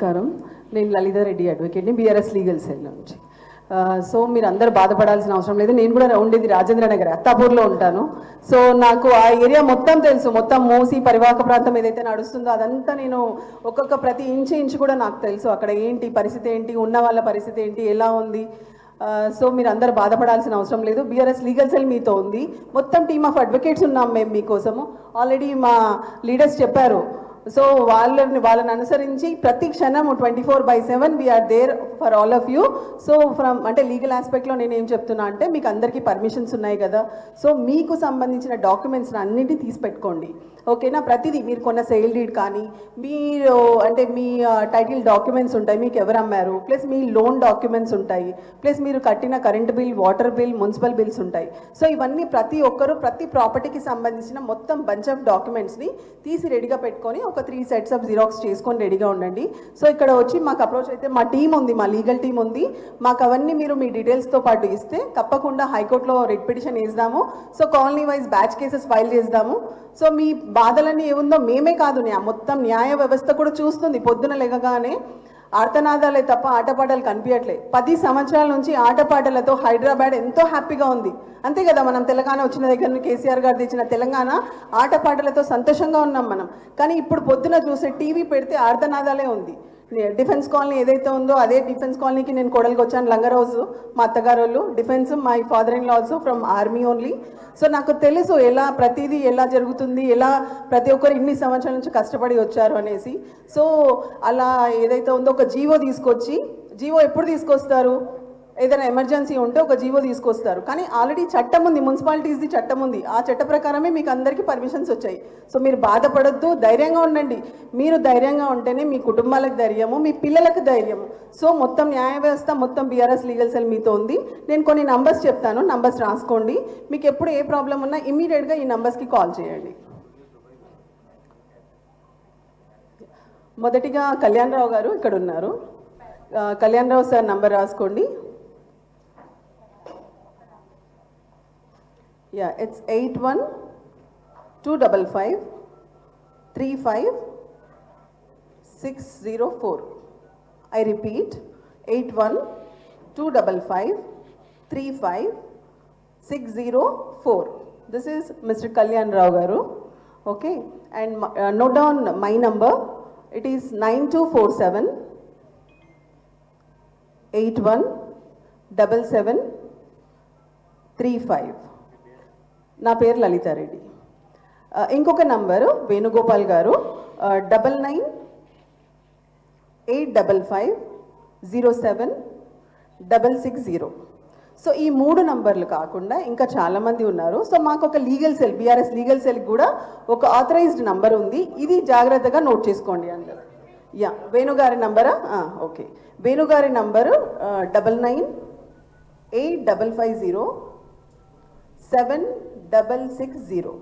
నమస్కారం, నేను Lalitha Reddy అడ్వకేట్ని, BRS legal cell నుంచి. సో మీరు అందరూ బాధపడాల్సిన అవసరం లేదు. నేను కూడా ఉండేది రాజేంద్ర నగర్ అత్తాపూర్లో ఉంటాను. సో నాకు ఆ ఏరియా మొత్తం తెలుసు. మొత్తం మూసి పరివాహక ప్రాంతం ఏదైతే నడుస్తుందో అదంతా నేను ఒక్కొక్క ప్రతి ఇంచు కూడా నాకు తెలుసు. అక్కడ ఏంటి పరిస్థితి, ఏంటి ఉన్న వాళ్ళ పరిస్థితి ఏంటి, ఎలా ఉంది. సో మీరు అందరు బాధపడాల్సిన అవసరం లేదు. బీఆర్ఎస్ లీగల్ సెల్ మీతో ఉంది. మొత్తం టీమ్ ఆఫ్ అడ్వకేట్స్ ఉన్నాం మేము మీకోసము. ఆల్రెడీ మా లీడర్స్ చెప్పారు. సో వాళ్ళని అనుసరించి ప్రతి క్షణం 24/7 we are there for all of you. So అంటే లీగల్ ఆస్పెక్ట్లో నేను ఏం చెప్తున్నా అంటే, మీకు అందరికీ పర్మిషన్స్ ఉన్నాయి కదా. సో మీకు సంబంధించిన డాక్యుమెంట్స్ని అన్నింటినీ తీసి పెట్టుకోండి, ఓకేనా. ప్రతిదీ మీరు కొన్న సేల్ డీడ్ కానీ, మీరు అంటే మీ టైటిల్ డాక్యుమెంట్స్ ఉంటాయి, మీకు ఎవరు అమ్మారు, ప్లస్ మీ లోన్ డాక్యుమెంట్స్ ఉంటాయి, ప్లస్ మీరు కట్టిన current bill, water bill, municipal bills ఉంటాయి. సో ఇవన్నీ ప్రతి ఒక్కరు ప్రతి ప్రాపర్టీకి సంబంధించిన మొత్తం బంచ్ ఆఫ్ డాక్యుమెంట్స్ని తీసి రెడీగా పెట్టుకొని ఒక 3 సెట్స్ ఆఫ్ జిరాక్స్ చేసుకొని రెడీగా ఉండండి. సో ఇక్కడ వచ్చి మాకు అప్రోచ్ అయితే మా టీం ఉంది, మా లీగల్ టీం ఉంది. మాకు అవన్నీ మీరు మీ డీటెయిల్స్తో పాటు ఇస్తే తప్పకుండా హైకోర్టులో రిట్ పిటిషన్ వేద్దాము. So colony wise batch cases file చేద్దాము. సో మీ బాధలన్నీ ఏముందో మేమే కాదు, మొత్తం న్యాయ వ్యవస్థ కూడా చూస్తుంది. పొద్దున లెగగానే ఆర్తనాదాలే తప్ప ఆటపాటలు కనిపించట్లేదు. 10 సంవత్సరాల నుంచి ఆటపాటలతో హైదరాబాద్ ఎంతో హ్యాపీగా ఉంది, అంతే కదా. మనం తెలంగాణ వచ్చిన దగ్గర కేసీఆర్ గారు తెచ్చిన తెలంగాణ ఆటపాటలతో సంతోషంగా ఉన్నాం మనం. కానీ ఇప్పుడు పొద్దున చూసే టీవీ పెడితే ఆర్తనాదాలే ఉంది. డిఫెన్స్ కాలనీ ఏదైతే ఉందో అదే డిఫెన్స్ కాలనీకి నేను కోడలికి వచ్చాను. లంగర్ హౌస్ మా అత్తగారు వాళ్ళు, defence my father in law also from army only. So నాకు తెలుసు ఎలా ప్రతిదీ ఎలా జరుగుతుంది, ఎలా ప్రతి ఒక్కరు ఇన్ని సంవత్సరాల నుంచి కష్టపడి వచ్చారు అనేసి. సో అలా ఏదైతే ఉందో ఒక జీవో తీసుకొచ్చి, జీవో ఎప్పుడు తీసుకొస్తారు, ఏదైనా ఎమర్జెన్సీ ఉంటే ఒక జీవో తీసుకొస్తారు. కానీ ఆల్రెడీ చట్టం ఉంది, మున్సిపాలిటీస్ది చట్టం ఉంది. ఆ చట్ట ప్రకారమే మీకు అందరికీ పర్మిషన్స్ వచ్చాయి. సో మీరు బాధపడొద్దు, ధైర్యంగా ఉండండి. మీరు ధైర్యంగా ఉంటేనే మీ కుటుంబాలకు ధైర్యము, మీ పిల్లలకు ధైర్యము. సో మొత్తం న్యాయ వ్యవస్థ, మొత్తం బీఆర్ఎస్ లీగల్ సెల్ మీతో ఉంది. నేను కొన్ని నంబర్స్ చెప్తాను, నంబర్స్ రాసుకోండి. మీకు ఎప్పుడు ఏ ప్రాబ్లం ఉన్నా ఇమీడియట్గా ఈ నంబర్స్కి కాల్ చేయండి. మొదటిగా కళ్యాణ్ రావు గారు ఇక్కడ ఉన్నారు. కళ్యాణ్ రావు సార్ నంబర్ రాసుకోండి. Yeah, it's 81-255-35604. I repeat, 81-255-35604. This is Mr. Kalyan Rao Garu. Okay, and note down my number. It is 9247-817735. నా పేరు లలితారెడ్డి. ఇంకొక నంబరు వేణుగోపాల్ గారు 99-855-07-660. సో ఈ 3 నంబర్లు కాకుండా ఇంకా చాలామంది ఉన్నారు. సో మాకు ఒక లీగల్ సెల్, బీఆర్ఎస్ లీగల్ సెల్కి కూడా ఒక ఆథరైజ్డ్ నంబర్ ఉంది. ఇది జాగ్రత్తగా నోట్ చేసుకోండి అందరు. యా, వేణుగారి నంబరా? ఓకే, వేణుగారి నంబరు 99-855-07-660.